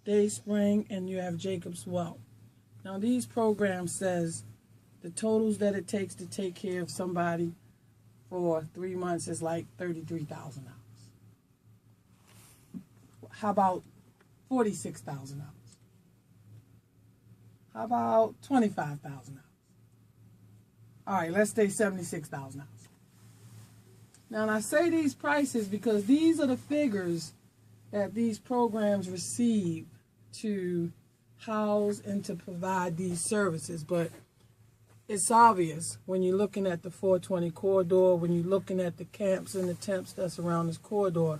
Dayspring, and you have Jacob's Well. Now, these programs says the totals that it takes to take care of somebody for 3 months is like $33,000. How about $46,000? How about $25,000? All right, let's say $76,000. Now, and I say these prices because these are the figures that these programs receive to house and to provide these services. But it's obvious when you're looking at the 420 corridor, when you're looking at the camps and the tents that's around this corridor,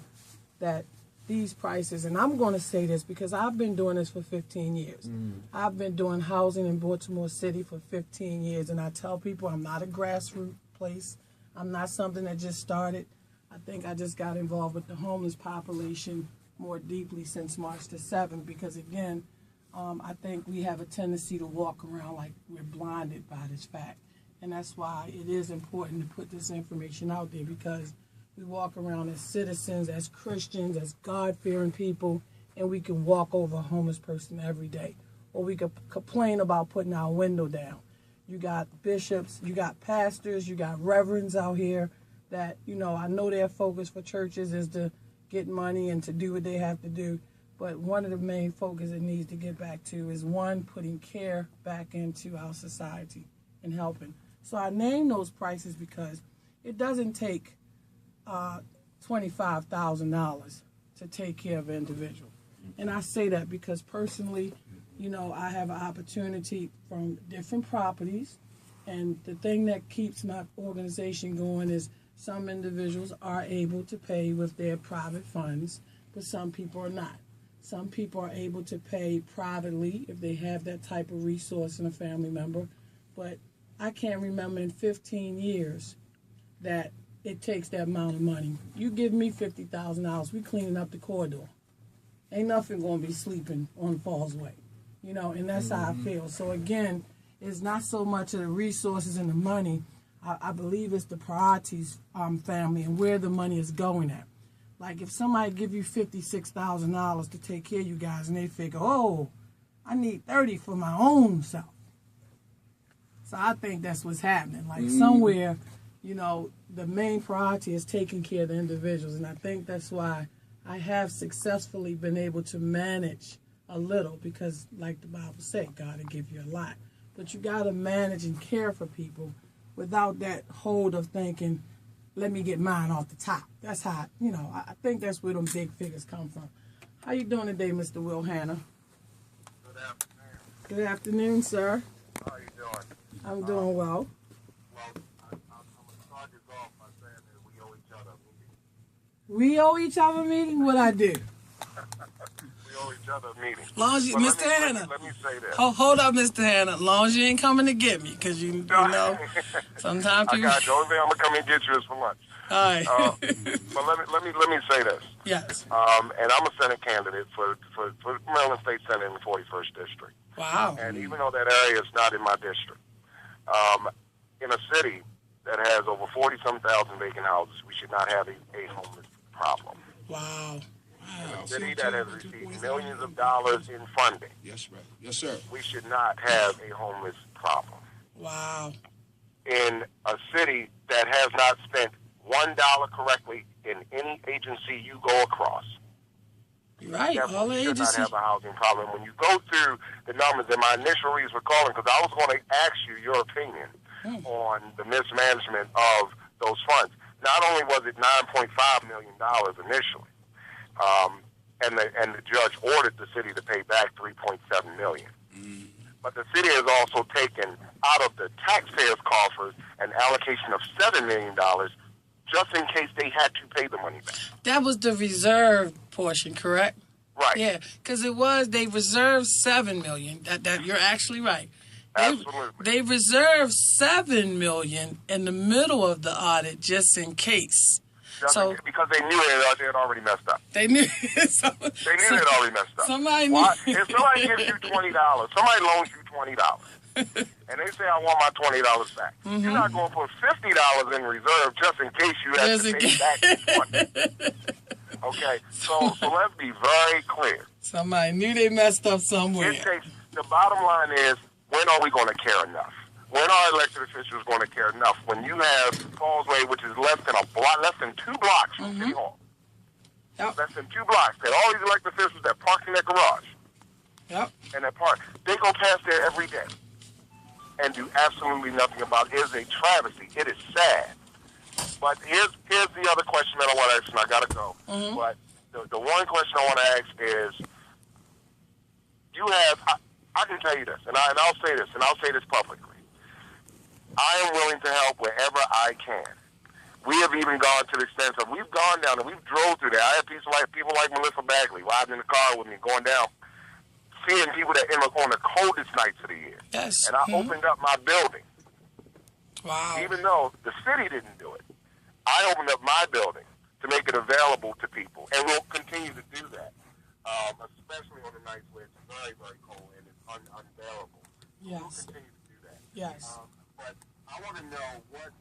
that these prices, and I'm going to say this because I've been doing this for 15 years. I've been doing housing in Baltimore City for 15 years, and I tell people I'm not a grassroots place. I'm not something that just started. I think I just got involved with the homeless population more deeply since March the 7th because, again, I think we have a tendency to walk around like we're blinded by this fact. And that's why it is important to put this information out there because we walk around as citizens, as Christians, as God-fearing people, and we can walk over a homeless person every day. Or we could complain about putting our window down. You got bishops, you got pastors, you got reverends out here that, I know their focus for churches is to get money and to do what they have to do. But one of the main focus it needs to get back to is, one, putting care back into our society and helping. So I name those prices because it doesn't take $25,000 to take care of an individual. And I say that because personally, I have an opportunity from different properties. And the thing that keeps my organization going is some individuals are able to pay with their private funds, but some people are not. Some people are able to pay privately if they have that type of resource in a family member. But I can't remember in 15 years that it takes that amount of money. You give me $50,000, we cleaning up the corridor. Ain't nothing going to be sleeping on Falls Way. And that's how I feel. So again, it's not so much of the resources and the money. I believe it's the priorities, family, and where the money is going at. Like if somebody give you $56,000 to take care of you guys, and they figure, oh, I need 30 for my own self. So I think that's what's happening. Like somewhere, the main priority is taking care of the individuals, and I think that's why I have successfully been able to manage a little, because like the Bible says, God will give you a lot. But you got to manage and care for people without that hold of thinking, let me get mine off the top. That's how, I think that's where them big figures come from. How you doing today, Mr. Will Hanna? Good afternoon. Good afternoon, sir. How are you doing? I'm doing well. Well, I'm going to start this off by saying that we owe each other a meeting. We owe each other a meeting? What I do? We owe each other a meeting. Long as you, But Mr. Hanna. Let me say this. Hold up, Mr. Hanna. Long as you ain't coming to get me, because you know, sometimes I people... got you. The only thing I'm going to come and get you is for lunch. All right. But let me say this. Yes. And I'm a Senate candidate for Maryland State Senate in the 41st District. Wow. And even though that area is not in my district, in a city that has over 40-some thousand vacant houses, we should not have a homeless problem. Wow. In a city that has received millions of dollars in funding, yes, right. Yes, sir. we should not have a homeless problem. Wow. In a city that has not spent $1 correctly in any agency you go across, Right. All the we should not agencies. have a housing problem. When you go through the numbers, and my initial reason for calling, because I was going to ask you your opinion on the mismanagement of those funds. Not only was it $9.5 million initially, and the judge ordered the city to pay back $3.7 million. But the city has also taken out of the taxpayers' coffers an allocation of $7 million just in case they had to pay the money back. That was the reserve portion, correct? Right. Yeah, because they reserved $7 million. That you're actually right. Absolutely. They reserved $7 million in the middle of the audit just in case. Because they knew they had already messed up. They knew. They knew they had already messed up. Somebody knew. Why? If somebody gives you $20, somebody loans you $20, and they say, I want my $20 back, you're not going to put $50 in reserve just in case you have to pay back $20. Okay, so let's be very clear. Somebody knew they messed up somewhere. The bottom line is, when are we going to care enough? When are elected officials going to care enough? When you have Causeway, which is less than 2 blocks from City Hall, less than 2 blocks, that all these elected officials that park in their garage, and that park, they go past there every day and do absolutely nothing about it. It is a travesty. It is sad. But here's the other question that I want to ask, and I got to go. But the one question I want to ask is, I can tell you this, and I'll say this, and I'll say this publicly. I am willing to help wherever I can. We have even gone to the extent of, we've gone down and we've drove through there. I have people like Melissa Bagley riding in the car with me, going down, seeing people that end up on the coldest nights of the year. Yes. And I opened up my building. Wow. Even though the city didn't do it, I opened up my building to make it available to people, and we'll continue to do that, especially on the nights where it's very, very cold and it's unbearable. Yes. We'll continue to do that. Yes. But I want to know what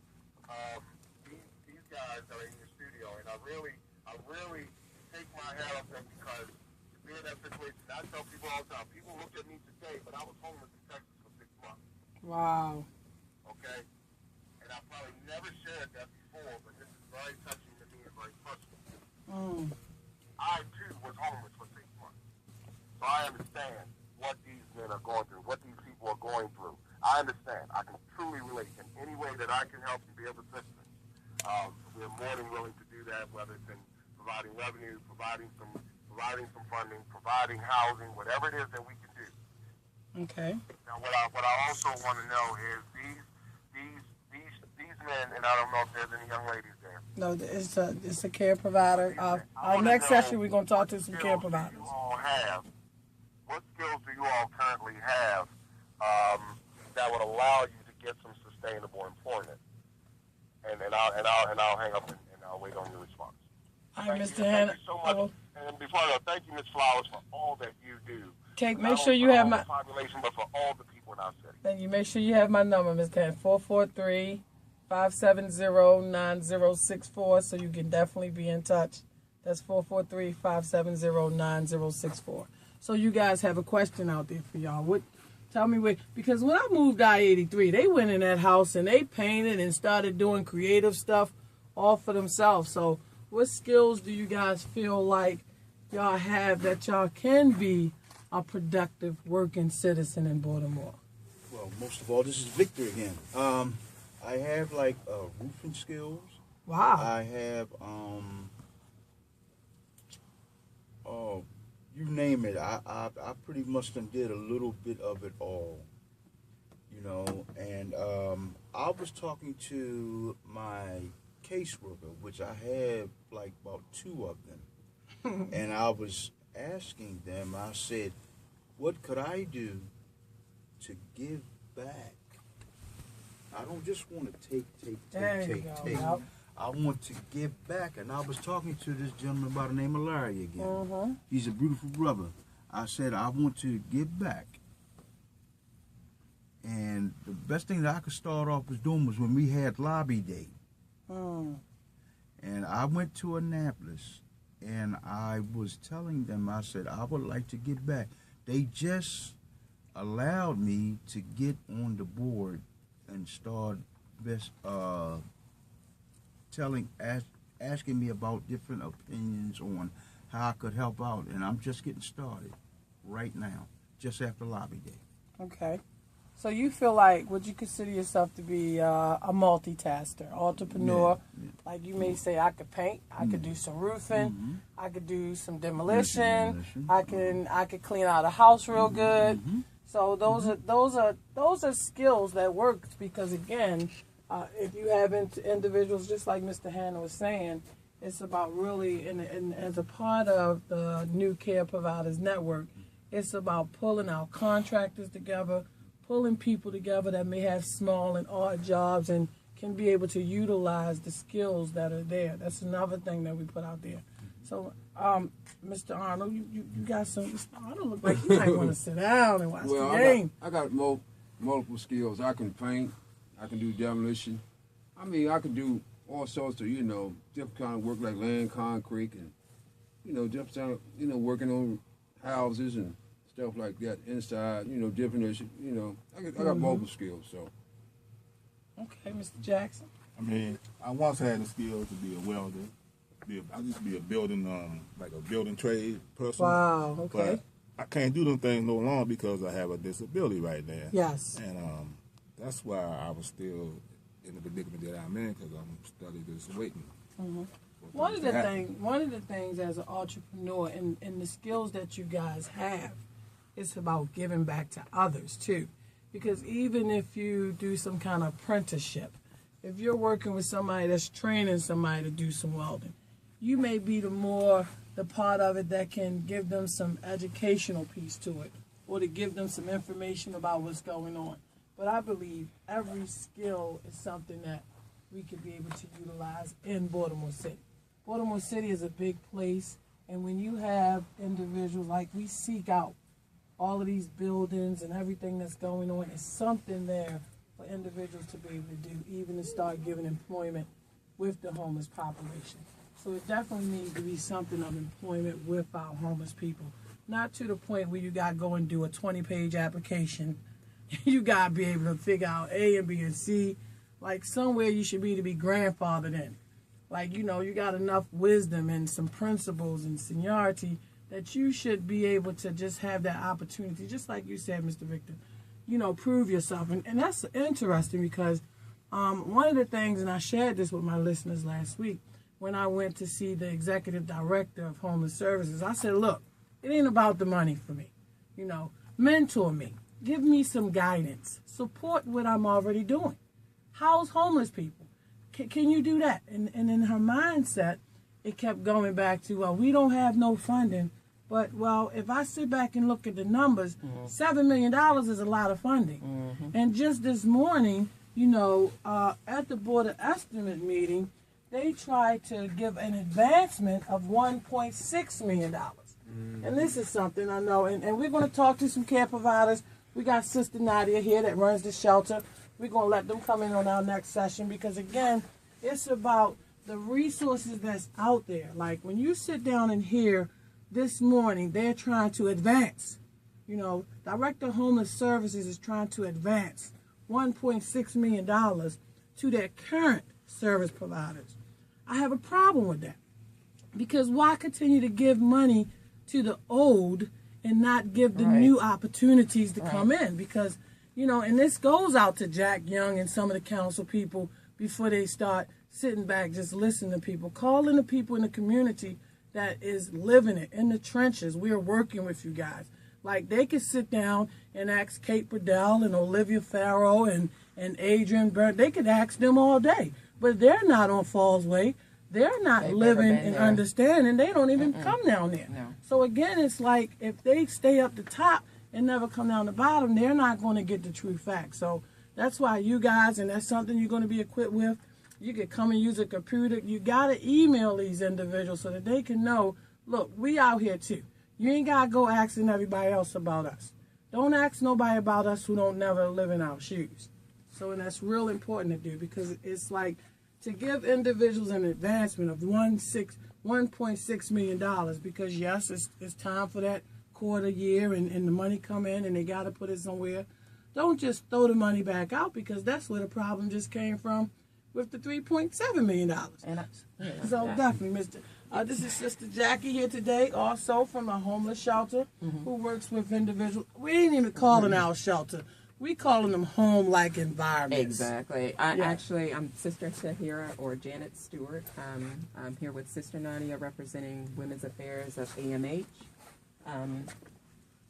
these guys are in your studio, and I really take my hat off them, because to be in that situation, I tell people all the time, people look at me today, but I was homeless in Texas for 6 months. Wow. Okay? And I probably never shared that before, but this is very touching to me and very personal. I, too, was homeless for 6 months. So I understand what these men are going through, what these people are going through. I understand. I can truly relate in any way that I can help and be of assistance. We're more than willing to do that, whether it's in providing revenue, providing some funding, providing housing, whatever it is that we can do. Okay. Now, what I also want to know is these men, and I don't know if there's any young ladies there. No, it's a care provider. Our next session, we're going to talk to some care providers. What skills do you all currently have that would allow you to get some sustainable employment? And I'll hang up and I'll wait on your response. All right, Mr. Hannah. Thank you so much. And before I go, thank you, Ms. Flowers, for all that you do. Make sure you have my population, but for all the people in our city. Thank you. Make sure you have my number, Ms. Hannah, 443-570-9064, so you can definitely be in touch. That's 443-570-9064. So you guys have a question out there for y'all. Tell me because when I moved I-83, they went in that house and they painted and started doing creative stuff all for themselves. So what skills do you guys feel like y'all have that y'all can be a productive working citizen in Baltimore? Well, most of all, this is Victor again. I have like roofing skills. Wow. I have you name it. I pretty much done did a little bit of it all, you know. And I was talking to my caseworker, which I have like about 2 of them, and I was asking them. I said, "What could I do to give back? I don't just want to take. Yep. I want to give back." And I was talking to this gentleman by the name of Larry again. He's a beautiful brother. I said, I want to give back. And the best thing that I could start off was doing was when we had lobby day. And I went to Annapolis, and I was telling them, I said, I would like to give back. They just allowed me to get on the board and start asking me about different opinions on how I could help out, and I'm just getting started right now, just after lobby day. Okay. So you feel like, would you consider yourself to be a multitasker, entrepreneur? Yeah. Like you may say, I could paint, I could do some roofing, I could do some demolition, I could clean out a house real good. So those are skills that work, because again, if you have individuals, just like Mr. Hannah was saying, it's about really, and as a part of the new care providers network, it's about pulling our contractors together, pulling people together that may have small and odd jobs and can be able to utilize the skills that are there. That's another thing that we put out there. So, Mr. Arnold, you got some. Mr. Arnold look like you might want to sit down and watch the game. I got multiple skills. I can paint. I can do demolition. I mean, I can do all sorts of, different kind of work like laying concrete and just working on houses and stuff like that inside. Different issues. I got multiple skills. So. Okay, Mr. Jackson. I mean, I once had the skill to be a welder. I used to be a building, like a building trade person. Wow. Okay. But I can't do them things no longer because I have a disability right now. Yes. And that's why I was still in the predicament that I'm in, because I'm studying this waiting. Mm-hmm. One of the things as an entrepreneur and the skills that you guys have, it's about giving back to others too. Because even if you do some kind of apprenticeship, if you're working with somebody that's training somebody to do some welding, you may be the part of it that can give them some educational piece to it, or to give them some information about what's going on. But I believe every skill is something that we could be able to utilize in Baltimore City. Baltimore City is a big place, and when you have individuals, like we seek out all of these buildings and everything that's going on, is something there for individuals to be able to do, even to start giving employment with the homeless population. So it definitely needs to be something of employment with our homeless people. Not to the point where you got to go and do a 20-page application. You got to be able to figure out A and B and C. Like somewhere you should be to be grandfathered in. Like, you got enough wisdom and some principles and seniority that you should be able to just have that opportunity, just like you said, Mr. Victor, prove yourself. And that's interesting because one of the things, and I shared this with my listeners last week, when I went to see the executive director of Homeless Services, I said, look, it ain't about the money for me. Mentor me. Give me some guidance. Support what I'm already doing. House homeless people. Can you do that? And in her mindset, it kept going back to, well, we don't have no funding. But, well, if I sit back and look at the numbers, $7 million is a lot of funding. Mm-hmm. And just this morning, at the Board of Estimate meeting, they tried to give an advancement of $1.6 million. Mm-hmm. And this is something I know. And we're going to talk to some care providers. We got Sister Nadia here that runs the shelter. We're going to let them come in on our next session because, again, it's about the resources that's out there. Like when you sit down and hear this morning, they're trying to advance. Director of Homeless Services is trying to advance $1.6 million to their current service providers. I have a problem with that because why continue to give money to the old and not give the new opportunities to come in? Because, and this goes out to Jack Young and some of the council people before they start sitting back, just listening to people, calling the people in the community that is living it in the trenches. We are working with you guys. Like they could sit down and ask Kate Burdell and Olivia Farrow and Adrian Byrne. They could ask them all day, but they're not on Falls Way. They're not living and understanding. They don't even come down there. No. So again, it's like if they stay up the top and never come down the bottom, they're not going to get the true facts. So that's why you guys, and that's something you're going to be equipped with. You can come and use a computer. You got to email these individuals so that they can know, look, we out here too. You ain't got to go asking everybody else about us. Don't ask nobody about us who don't never live in our shoes. So, and that's real important to do because it's like to give individuals an advancement of $1.6 million because, yes, it's time for that quarter year and the money come in and they got to put it somewhere. Don't just throw the money back out because that's where the problem just came from with the $3.7 million. So definitely, this is Sister Jackie here today, also from a homeless shelter who works with individuals. We ain't even calling our shelter. We calling them home-like environments. Exactly. I'm Sister Shahira or Janet Stewart. I'm here with Sister Nadia representing Women's Affairs of AMH.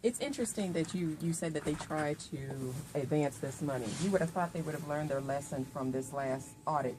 It's interesting that you said that they try to advance this money. You would have thought they would have learned their lesson from this last audit